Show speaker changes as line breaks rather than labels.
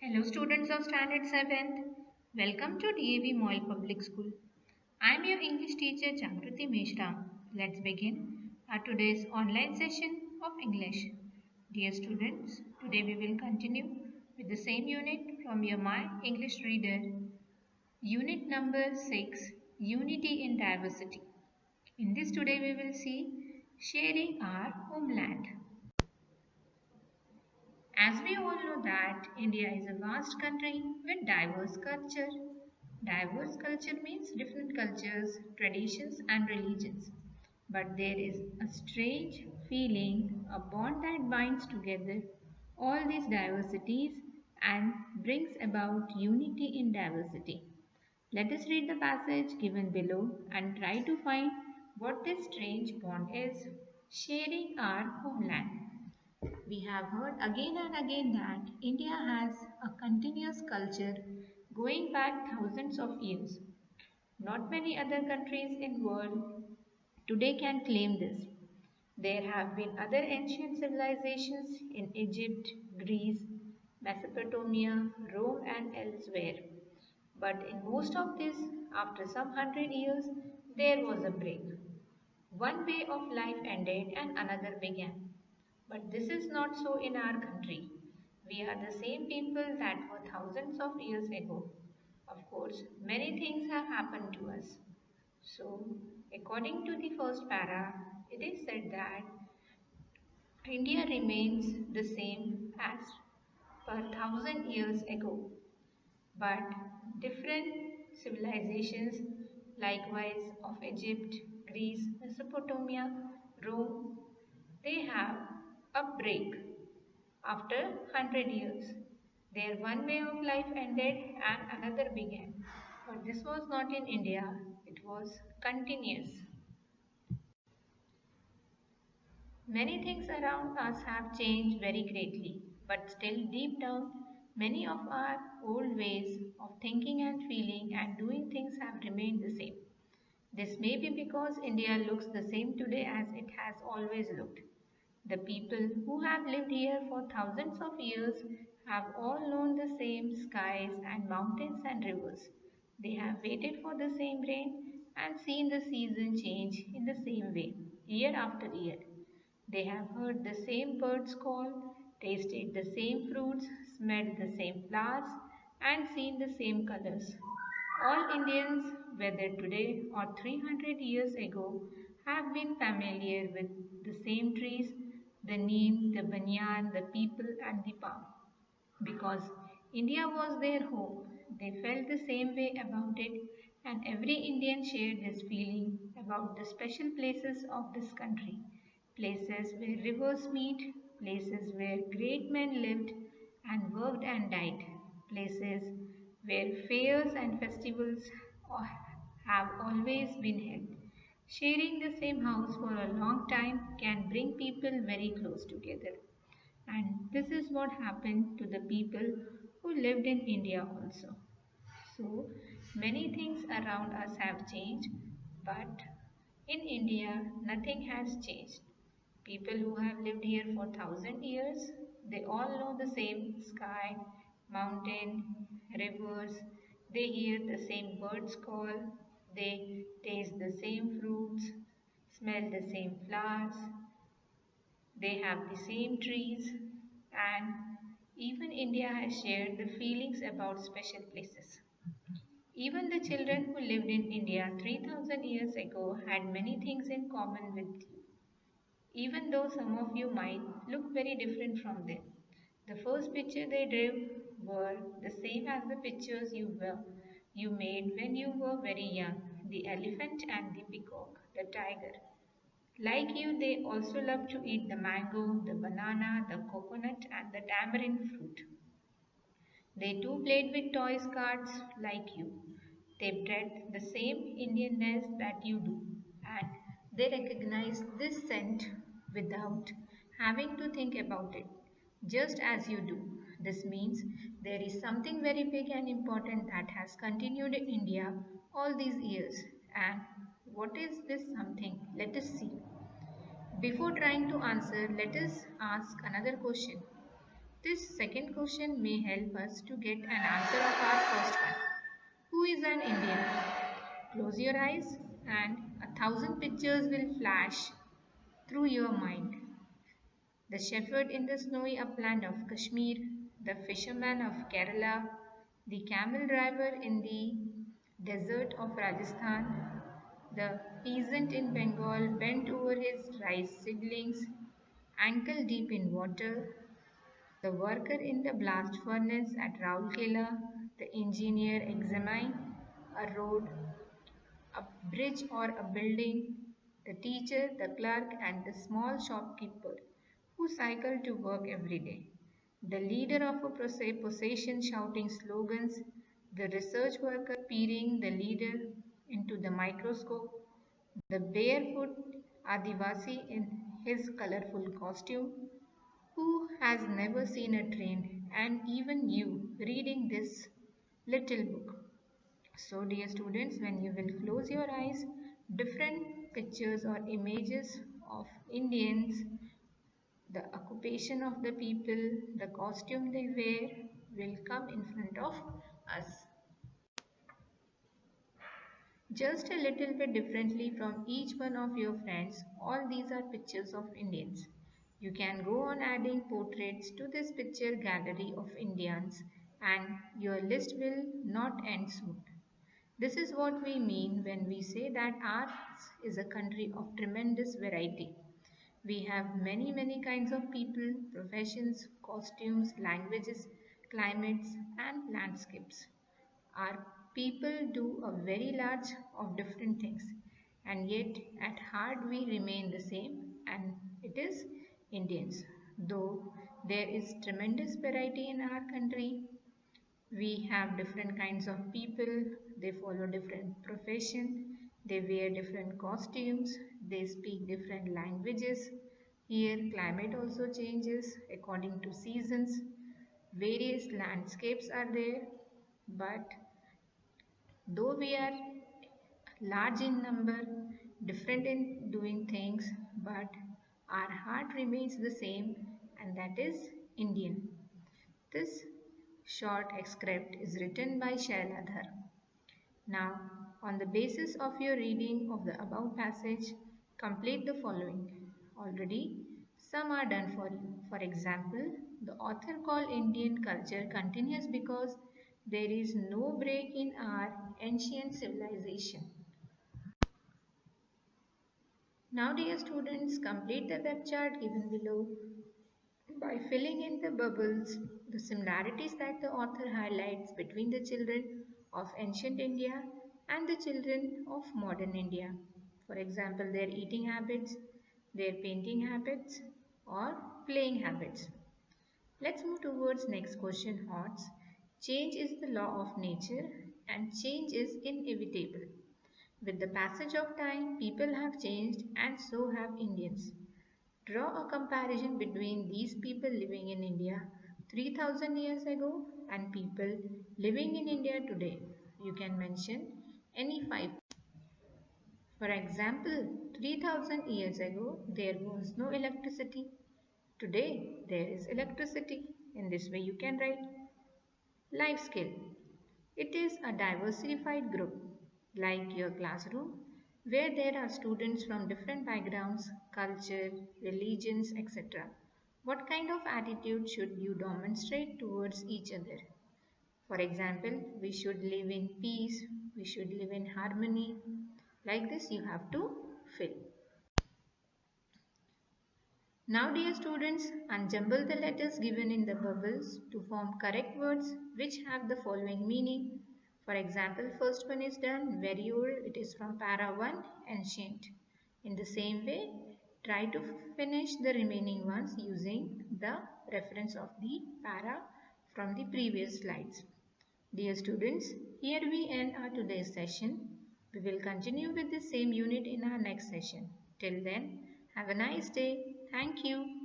Hello students of Standard 7th. Welcome to DAV Moyle Public School. I am your English teacher Jagrati Mishra. Let's begin our today's online session of English. Dear students, today we will continue with the same unit from your My English Reader. Unit number 6, Unity in Diversity. In this today we will see sharing our homeland. As we all know that India is a vast country with diverse culture. Diverse culture means different cultures, traditions and religions. But there is a strange feeling, a bond that binds together all these diversities and brings about unity in diversity. Let us read the passage given below and try to find what this strange bond is. Sharing our homeland. We have heard again and again that India has a continuous culture going back thousands of years. Not many other countries in the world today can claim this. There have been other ancient civilizations in Egypt, Greece, Mesopotamia, Rome and elsewhere. But in most of this, after some 100 years, there was a break. One way of life ended and another began. But this is not so in our country. We are the same people that were thousands of years ago. Of course, many things have happened to us. So, according to the first para, it is said that India remains the same as per 1000 years ago, but different civilizations, likewise of Egypt, Greece, Mesopotamia, Rome, they have a break after 100 years. Their one way of life ended and another began. But this was not in India, it was continuous. Many things around us have changed very greatly, but still deep down, many of our old ways of thinking and feeling and doing things have remained the same. This may be because India looks the same today as it has always looked. The people who have lived here for thousands of years have all known the same skies and mountains and rivers. They have waited for the same rain and seen the season change in the same way, year after year. They have heard the same birds call, tasted the same fruits, smelled the same flowers, and seen the same colors. All Indians, whether today or 300 years ago, have been familiar with the same trees, the neem, the banyan, the peepal and the palm. Because India was their home, they felt the same way about it and every Indian shared this feeling about the special places of this country. Places where rivers meet, places where great men lived and worked and died, places where fairs and festivals have always been held. Sharing the same house for a long time can bring people very close together. And this is what happened to the people who lived in India also. So, many things around us have changed, but in India, nothing has changed. People who have lived here for 1000 years, they all know the same sky, mountain, rivers. They hear the same birds call. They taste the same fruits, smell the same flowers. They have the same trees, and even India has shared the feelings about special places. Even the children who lived in India 3000 years ago had many things in common with you, even though some of you might look very different from them. The first picture they drew were the same as the pictures you made when you were very young, the elephant and the peacock, the tiger. Like you, they also love to eat the mango, the banana, the coconut and the tamarind fruit. They too played with toys cards like you. They bred the same Indianness that you do, and they recognize this scent without having to think about it, just as you do. This means there is something very big and important that has continued in India all these years. And what is this something? Let us see. Before trying to answer, let us ask another question. This second question may help us to get an answer of our first one. Who is an Indian? Close your eyes and 1,000 pictures will flash through your mind. The shepherd in the snowy upland of Kashmir, the fisherman of Kerala, the camel driver in the desert of Rajasthan, the peasant in Bengal bent over his rice seedlings, ankle deep in water, the worker in the blast furnace at Raulkela, the engineer examining a road, a bridge or a building, the teacher, the clerk, and the small shopkeeper who cycle to work every day, the leader of a procession shouting slogans, the research worker peering the leader into the microscope, the barefoot Adivasi in his colorful costume, who has never seen a train, and even you reading this little book. So, dear students, when you will close your eyes, different pictures or images of Indians, the occupation of the people, the costume they wear will come in front of us. Just a little bit differently from each one of your friends, all these are pictures of Indians. You can go on adding portraits to this picture gallery of Indians and your list will not end soon. This is what we mean when we say that ours is a country of tremendous variety. We have many kinds of people, professions, costumes, languages, climates, and landscapes. Our people do a very large of different things, and yet at heart we remain the same, and it is Indians. Though there is tremendous variety in our country, we have different kinds of people, they follow different profession, they wear different costumes, they speak different languages. Here climate also changes according to seasons, various landscapes are there, but though we are large in number, different in doing things, but our heart remains the same, and that is Indian. This short excerpt is written by Shailadhar. Now, on the basis of your reading of the above passage, complete the following. Already, some are done for you. For example, the author called Indian culture continues because there is no break in our ancient civilization. Now, dear students, complete the web chart given below by filling in the bubbles, the similarities that the author highlights between the children of ancient India and the children of modern India. For example, their eating habits, their painting habits, or playing habits. Let's move towards next question, HOTS. Change is the law of nature and change is inevitable. With the passage of time, people have changed and so have Indians. Draw a comparison between these people living in India 3000 years ago and people living in India today. You can mention any five. For example, 3000 years ago there was no electricity. Today there is electricity. In this way you can write life skill. It is a diversified group like your classroom where there are students from different backgrounds, culture, religions, etc. What kind of attitude should you demonstrate towards each other? For example, we should live in peace, we should live in harmony. Like this you have to fill. Now dear students, unjumble the letters given in the bubbles to form correct words which have the following meaning. For example, first one is done, very old, it is from para 1, ancient. In the same way, try to finish the remaining ones using the reference of the para from the previous slides. Dear students, here we end our today's session. We will continue with the same unit in our next session. Till then, have a nice day. Thank you.